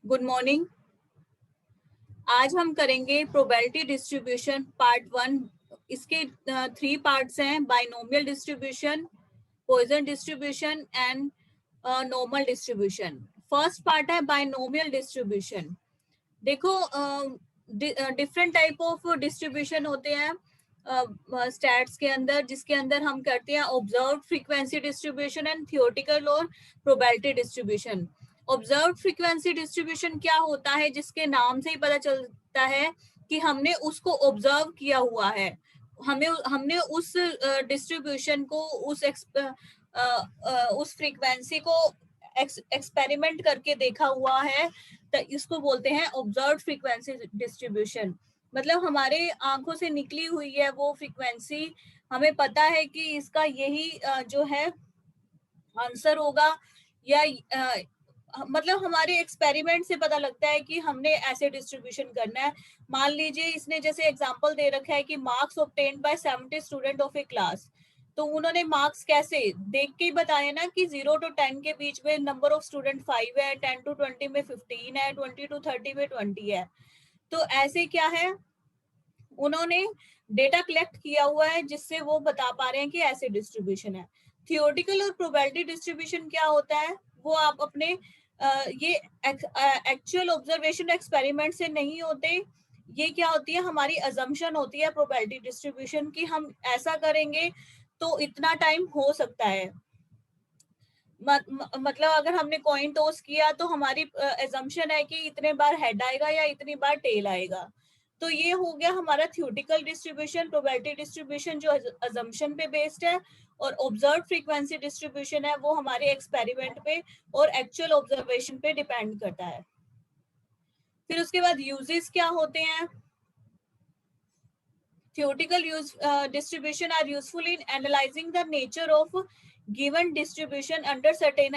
Good morning. आज हम करेंगे प्रोबेबिलिटी डिस्ट्रीब्यूशन पार्ट 1। इसके 3 पार्ट्स हैं: binomial distribution, Poisson distribution and normal distribution. First part है बाइनोमियल डिस्ट्रीब्यूशन। देखो, डिफरेंट टाइप ऑफ डिस्ट्रीब्यूशन होते हैं स्टैट्स के अंदर, जिसके अंदर हम करते हैं observed frequency distribution and theoretical और probability distribution. Observed frequency distribution क्या होता है, जिसके नाम से ही पता चलता है कि हमने उसको ऑब्जर्व किया हुआ है। हमने उस डिस्ट्रीब्यूशन को उस फ्रीक्वेंसी को एक्सपेरिमेंट करके देखा हुआ है, तो इसको बोलते हैं ऑब्जर्व्ड फ्रीक्वेंसी डिस्ट्रीब्यूशन। मतलब हमारे आंखों से निकली हुई है वो फ्रीक्वेंसी, हमें पता है कि इसका यही जो है आंसर होगा, या मतलब हमारे एक्सपेरिमेंट से पता लगता है कि हमने ऐसे डिस्ट्रीब्यूशन करना है। मान लीजिए इसने जैसे एग्जांपल दे रखा है कि marks obtained by 70 student of A class, तो उन्होंने मार्क्स कैसे देख के ही बताया ना कि 0 to 10 के बीच में नंबर ऑफ स्टूडेंट 5 है, 10 to 20 में 15 है, 20 to 30 में 20 है। तो ऐसे क्या है, उन्होंने डेटा कलेक्ट किया हुआ है जिससे वो बता पा रहे हैं कि ऐसे डिस्ट्रीब्यूशन है। थियोरेटिकल और प्रोबेबिलिटी डिस्ट्रीब्यूशन क्या होता है, वो आप अपने ये एक्चुअल ऑब्जर्वेशन एक्सपेरिमेंट से नहीं होते। ये क्या होती है, हमारी अजम्पशन होती है प्रोबेबिलिटी डिस्ट्रीब्यूशन की, हम ऐसा करेंगे तो इतना टाइम हो सकता है। मतलब अगर हमने कॉइन टॉस किया तो हमारी एजम्पशन है कि इतने बार हेड आएगा या इतनी बार टेल आएगा। तो ये हो गया हमारा थ्योरेटिकल डिस्ट्रीब्यूशन। प्रोबेबिलिटी डिस्ट्रीब्यूशन जो अजम्पशन पे बेस्ड है, और ऑब्जर्व फ्रीक्वेंसी डिस्ट्रीब्यूशन है वो हमारे एक्सपेरिमेंट पे और एक्चुअल ऑब्जर्वेशन पे डिपेंड करता है। फिर उसके बाद यूजेस क्या होते हैं। Theoretical distribution are useful in analyzing the nature of given distribution under certain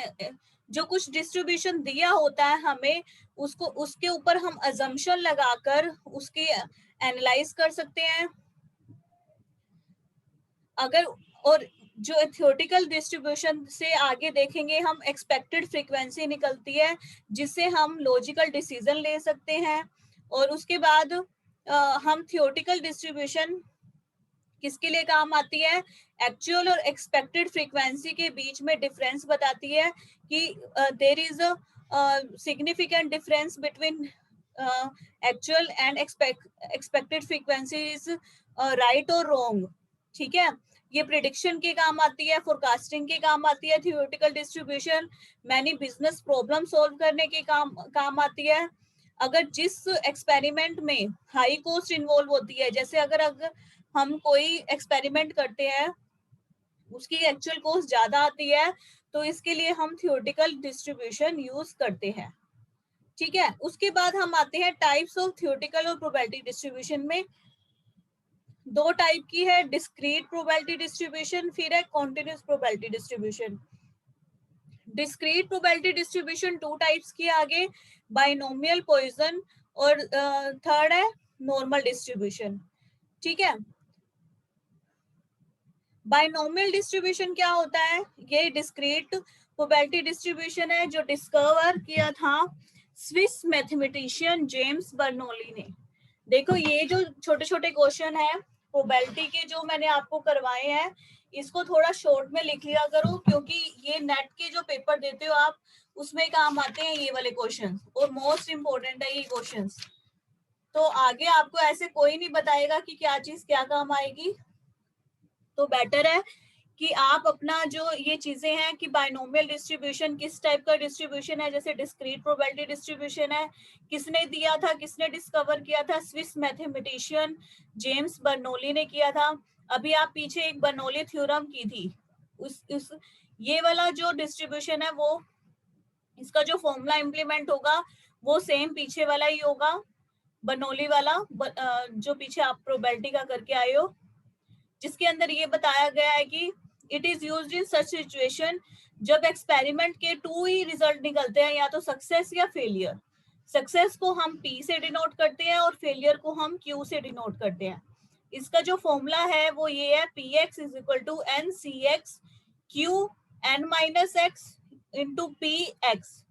जो कुछ डिस्ट्रीब्यूशन दिया होता है हमें, उसको उसके ऊपर हम assumption लगाकर उसकी एनालाइज कर सकते हैं। अगर और जो थियोरेटिकल डिस्ट्रीब्यूशन से आगे देखेंगे हम, एक्सपेक्टेड फ्रीक्वेंसी निकलती है जिससे हम लॉजिकल डिसीजन ले सकते हैं। और उसके बाद हम थियोरेटिकल डिस्ट्रीब्यूशन किसके लिए काम आती है, एक्चुअल और एक्सपेक्टेड फ्रीक्वेंसी के बीच में डिफरेंस बताती है कि there is a significant difference between actual and expected frequency is right और रॉन्ग। ठीक है, ये प्रिडिक्शन के काम आती है, फोरकास्टिंग के काम आती है theoretical distribution, many business problem solve करने के काम आती है। अगर जिस एक्सपेरिमेंट में हाई कॉस्ट इन्वॉल्व होती है, जैसे अगर हम कोई एक्सपेरिमेंट करते हैं उसकी एक्चुअल कॉस्ट ज्यादा आती है, तो इसके लिए हम थियोरेटिकल डिस्ट्रीब्यूशन यूज करते हैं। ठीक है, उसके बाद हम आते हैं टाइप्स ऑफ थियोरेटिकल और प्रोबेबिलिटी डिस्ट्रीब्यूशन में। दो टाइप की है, डिस्क्रीट प्रोबेबिलिटी डिस्ट्रीब्यूशन, फिर है continuous probability distribution. Discrete probability distribution 2 types की आगे, बाइनोमियल, पॉइजन, और थर्ड है नॉर्मल डिस्ट्रीब्यूशन। ठीक है, बाइनोमियल डिस्ट्रीब्यूशन क्या होता है, ये डिस्क्रीट प्रोबेबिलिटी डिस्ट्रीब्यूशन है जो डिस्कवर किया था स्विस मैथमेटिशियन जेम्स बर्नौली ने। देखो, ये जो छोटे छोटे क्वेश्चन है प्रोबेबिलिटी के जो मैंने आपको करवाए हैं, इसको थोड़ा शॉर्ट में लिख लिया करो, क्योंकि ये नेट के जो पेपर देते हो आप, उसमें काम आते हैं ये वाले क्वेश्चन, और मोस्ट इंपोर्टेंट है ये क्वेश्चन। तो आगे आपको ऐसे कोई नहीं बताएगा कि क्या चीज क्या काम आएगी, तो बेटर है कि आप अपना जो ये चीजें हैं कि बाइनोमियल डिस्ट्रीब्यूशन किस टाइप का डिस्ट्रीब्यूशन है, जैसे डिस्क्रीट प्रोबेबिलिटी डिस्ट्रीब्यूशन है, किसने दिया था, किसने डिस्कवर किया था, स्विस मैथमेटिशियन जेम्स बर्नौली ने किया था। अभी आप पीछे एक बर्नौली थ्योरम की थी, उस ये वाला जो डिस्ट्रीब्यूशन है वो, इसका जो फॉर्मूला इम्प्लीमेंट होगा वो सेम पीछे वाला ही होगा, बर्नौली वाला, जो पीछे आप प्रोबेबिलिटी का करके आए हो, जिसके अंदर ये बताया गया है कि it is used in such situation जब एक्सपेरिमेंट के 2 ही रिजल्ट निकलते हैं, या तो सक्सेस या फेलियर। सक्सेस को हम P से डिनोट करते हैं और फेलियर को हम Q से डिनोट करते हैं। इसका जो फॉर्मूला है वो ये है, Px is equal to NCx Q n minus x into Px।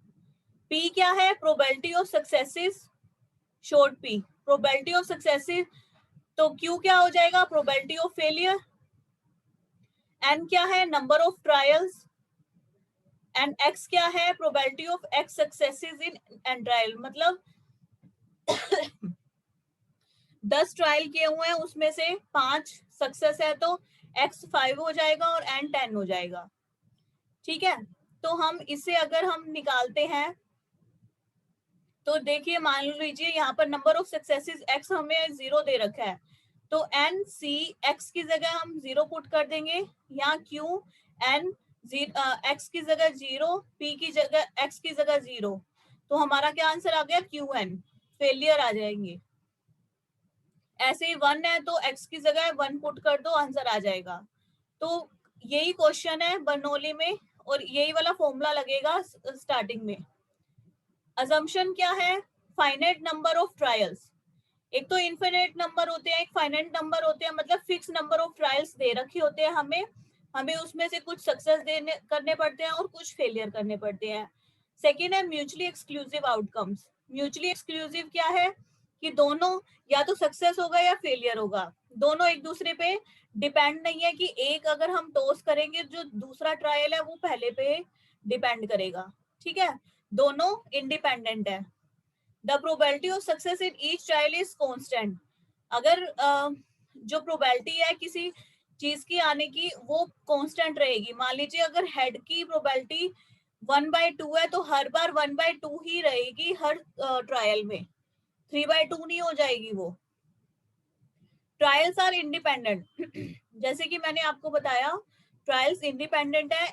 P क्या है? Probability of successes, short P, probability of successes. तो Q क्या हो जाएगा? Probability of failure. N क्या है? Number of trials. And X क्या है? Probability of X successes in N trial. मतलब 10 ट्रायल किए हुए हैं, उसमें से 5 सक्सेस है, तो X 5 हो जाएगा और N 10 हो जाएगा। ठीक है, तो हम इसे अगर हम निकालते हैं तो देखिए, मान लीजिए यहाँ पर नंबर ऑफ सक्सेसेस X हमें 0 दे रखा है, तो N C X की जगह हम 0 पुट कर देंगे, यहाँ Q N X की जगह 0, P की जगह X की जगह 0, तो हमारा क्या आंसर आ गया? QN, फेलियर आ जाएंगे। ऐसे ही 1 है तो X की जगह 1 पुट कर दो, आंसर आ जाएगा। तो यही क्वेश्चन है बर्नौली में, और यही वाला फॉर्मूला लगेगा स्टार्टिंग में। अजम्पशन क्या है? Finite number of trials. एक तो इनफिनिट नंबर होते हैं, एक फाइनाइट नंबर होते हैं, मतलब फिक्स नंबर ऑफ ट्रायल्स दे रखे होते हैं हमें, हमें उसमें से कुछ सक्सेस देने करने पड़ते हैं और कुछ फेलियर करने पड़ते हैं। सेकेंड है mutually exclusive outcomes. Mutually exclusive क्या है? कि दोनों या तो सक्सेस होगा या फेलियर होगा, दोनों एक दूसरे पे डिपेंड नहीं है कि एक अगर हम टॉस करेंगे, जो दूसरा ट्रायल है वो पहले पे डिपेंड करेगा। ठीक है, दोनों इंडिपेंडेंट है। The probability of success in each trial is constant. अगर जो प्रोबेबिलिटी है किसी चीज की आने की, वो कांस्टेंट रहेगी। मान लीजिए अगर हेड की प्रोबेबिलिटी 1/2 है, तो हर बार 1/2 ही रहेगी हर ट्रायल में, 3/2 नहीं हो जाएगी वो। Trials are independent. जैसे कि मैंने आपको बताया, ट्रायल्स इंडिपेंडेंट है।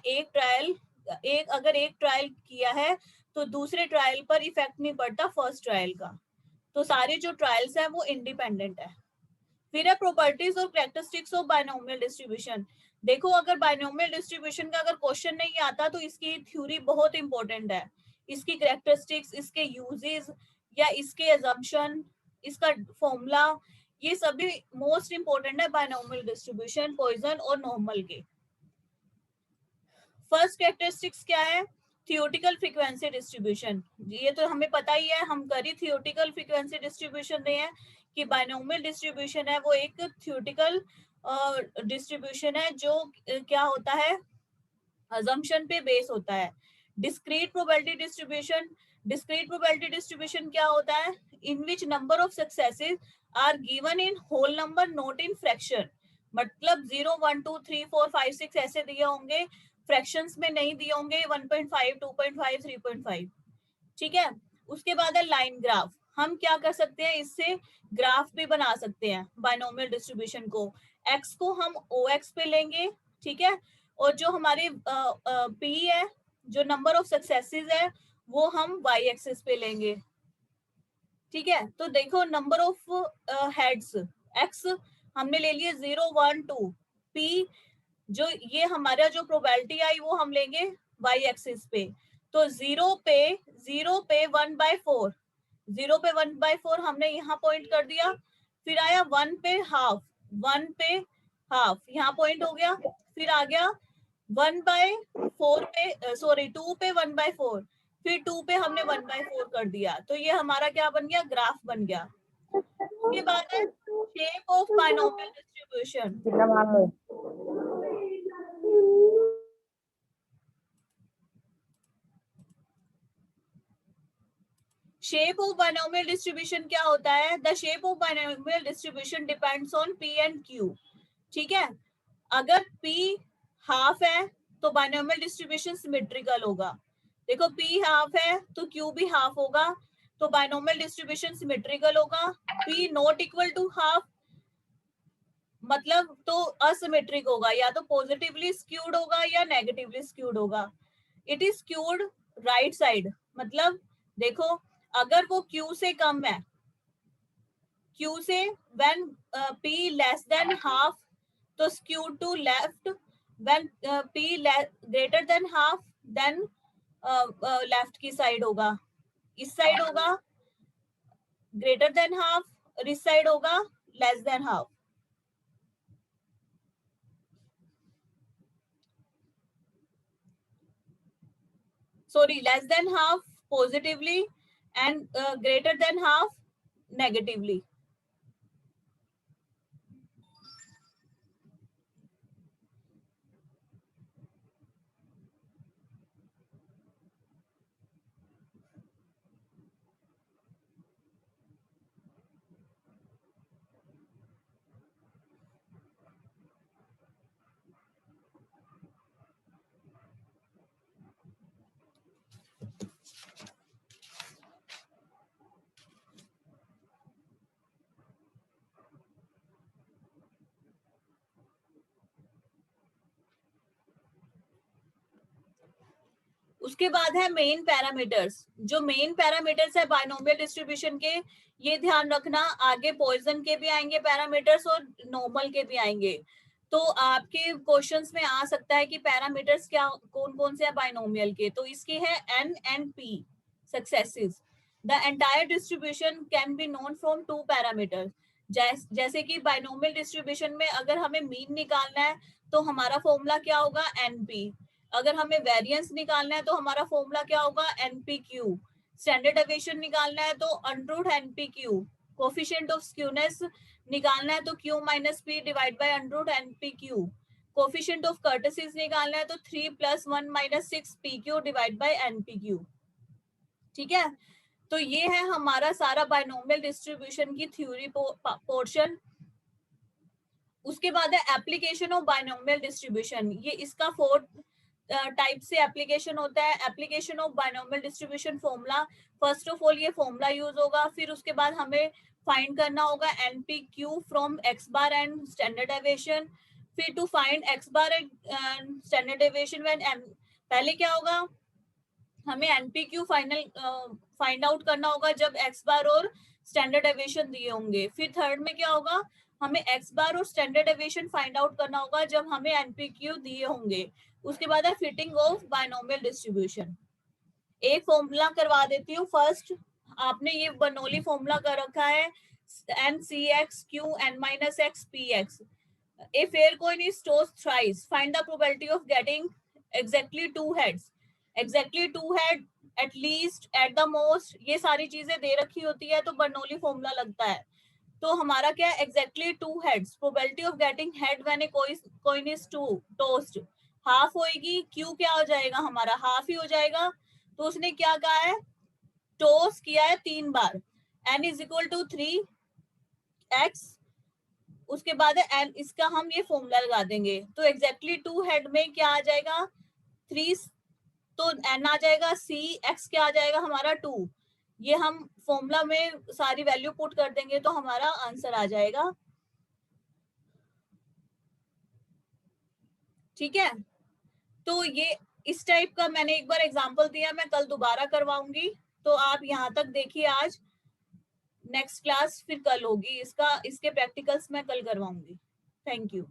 अगर एक ट्रायल किया है तो दूसरे ट्रायल पर इफेक्ट नहीं पड़ता फर्स्ट ट्रायल का। तो सारे जो ट्रायल्स है वो इंडिपेंडेंट है। फिर है प्रॉपर्टीज और कैरेक्टरिस्टिक्स ऑफ बायनोमियल डिस्ट्रीब्यूशन। देखो, अगर बायनोमियल डिस्ट्रीब्यूशन का अगर क्वेश्चन नहीं आता तो इसकी थ्योरी बहुत इंपॉर्टेंट है। इसकी कैरेक्टरिस्टिक्स, इसके यूजेस या इसके अजम्पशन, इसका फॉर्मूला, ये सभी मोस्ट इंपॉर्टेंट है बायनोमियल डिस्ट्रीब्यूशन, पॉइसन और नॉर्मल के। फर्स्ट कैरेक्टरिस्टिक्स क्या है? Theoretical frequency distribution. ये तो हमें पता ही है, हम करी थियोरेटिकल फ्रीक्वेंसी डिस्ट्रीब्यूशन रहे हैं कि बायनोमियल डिस्ट्रीब्यूशन है वो एक थियोरेटिकल डिस्ट्रीब्यूशन है जो क्या होता है? अजम्पशन पे बेस होता है। Discrete probability distribution. Discrete probability distribution क्या होता है? In which number of successes are given in whole number, not in fraction. मतलब 0 1 2 3 4 5 6 ऐसे दिए होंगे, फ्रैक्शंस में नहीं दिए होंगे 1.5 2.5 3.5। ठीक है, उसके बाद है लाइन ग्राफ। हम क्या कर सकते हैं? इससे ग्राफ भी बना सकते हैं बायनोमियल डिस्ट्रीब्यूशन को। एक्स को हम ओ एक्स पे लेंगे, ठीक है, और जो हमारे पी है, जो नंबर ऑफ सक्सेसेस है, वो हम वाई एक्सिस पे लेंगे। ठीक है, तो देखो नंबर ऑफ हेड्स एक्स हमने ले लिए 0 1 2, पी जो ये हमारा जो प्रोबेबिलिटी आई वो हम लेंगे वाई एक्सिस पे। तो 0 पे 1/4, 0 पे 1/4 हमने यहाँ पॉइंट कर दिया। फिर आया 1 पे हाफ, 1 पे हाफ यहाँ पॉइंट हो गया। फिर आ गया 1/4 पे, सॉरी 2 पे 1/4, फिर 2 पे हमने 1/4 कर दिया। तो ये हमारा क्या बन गया? ग्राफ बन गया। उसके बाद है shape of binomial distribution. Shape of binomial distribution क्या होता है? The shape of binomial distribution depends on P and Q. ठीक है, अगर पी हाफ है तो बायनोमियल डिस्ट्रीब्यूशन सिमेट्रिकल होगा। देखो पी हाफ है तो क्यू भी हाफ होगा, तो बायनोमियल डिस्ट्रीब्यूशन सिमेट्रिकल होगा। P not equal to half मतलब तो असिमेट्रिक होगा, या तो पॉजिटिवली स्क्यूड होगा या नेगेटिवली स्क्यूड होगा। It is skewed right side, मतलब देखो अगर वो Q से कम है, Q से when P less than half तो skewed to left, when P greater than half then left की साइड होगा, इस साइड होगा ग्रेटर देन हाफ और इस साइड होगा less than half. Sorry, less than half positively and greater than half negatively. उसके बाद है मेन पैरामीटर्स। जो मेन पैरामीटर्स है बाइनोमियल डिस्ट्रीब्यूशन के, ये ध्यान रखना, आगे पॉइजन के भी आएंगे पैरामीटर्स और नॉर्मल के भी आएंगे। तो आपके क्वेश्चंस में आ सकता है कि पैरामीटर्स क्या कौन कौन से हैं बाइनोमियल के। तो इसकी है n and p successive. The entire distribution can be known from two parameters. जैसे कि बाइनोमियल डिस्ट्रीब्यूशन में अगर हमें मीन निकालना है तो हमारा फॉर्मूला क्या होगा, np। अगर हमें वेरिएंस निकालना है तो हमारा फॉर्मूला क्या होगा, npq। स्टैंडर्ड डेविएशन निकालना है तो under npq। Coefficient of skewness निकालना है तो q minus p divide by under npq। Coefficient of kurtosis निकालना है तो 3 + 1 - 6 pq डिवाइड बाय npq। ठीक है, तो ये है हमारा सारा बाइनोमियल डिस्ट्रीब्यूशन की थ्योरी पोर्शन। उसके बाद है एप्लीकेशन ऑफ बाइनोमियल डिस्ट्रीब्यूशन। ये इसका 4 टाइप से एप्लीकेशन होता है। Application of binomial distribution formula, first of all ये फॉर्मूला यूज होगा, फिर उसके बाद हमें फाइंड करना होगा npq from x bar and standard deviation. फिर to find x bar and standard deviation when पहले क्या होगा, हमें npq फाइंड आउट करना होगा जब x बार और स्टैंडर्ड डेविएशन दिए होंगे। फिर थर्ड में क्या होगा, हमें x बार और स्टैंडर्ड डेविएशन फाइंड आउट करना होगा जब हमें npq दिए होंगे। उसके बाद है फिटिंग ऑफ बाइनोमियल डिस्ट्रीब्यूशन। एक फॉर्मूला करवा देती हूँ। फर्स्ट आपने ये बर्नौली फॉर्मूला कर रखा है, ncx q n - x px। A fair coin is tossed thrice. Find the probability of getting exactly 2 heads. Exactly 2 head, at least, at the most, ये सारी चीजें दे रखी होती है तो बर्नौली फॉर्मूला लगता है। तो हमारा क्या है, exactly 2 heads, probability of getting head when a coin is tossed, half होएगी। Q क्या हो जाएगा, हमारा हाफ ही हो जाएगा। तो उसने क्या कहा है, टॉस किया है 3 बार। n = 3x। उसके बाद है n, इसका हम ये फॉर्मूला लगा देंगे। तो एग्जैक्टली 2 हेड में क्या आ जाएगा, 3, तो n आ जाएगा c, x क्या आ जाएगा हमारा 2। ये हम फॉर्मूला में सारी वैल्यू पुट कर देंगे तो हमारा आंसर आ जाएगा। ठीक है, तो ये इस टाइप का मैंने एक बार एग्जांपल दिया, मैं कल दोबारा करवाऊंगी। तो आप यहाँ तक देखिए आज। नेक्स्ट क्लास फिर कल होगी, इसके प्रैक्टिकल्स मैं कल करवाऊंगी। Thank you.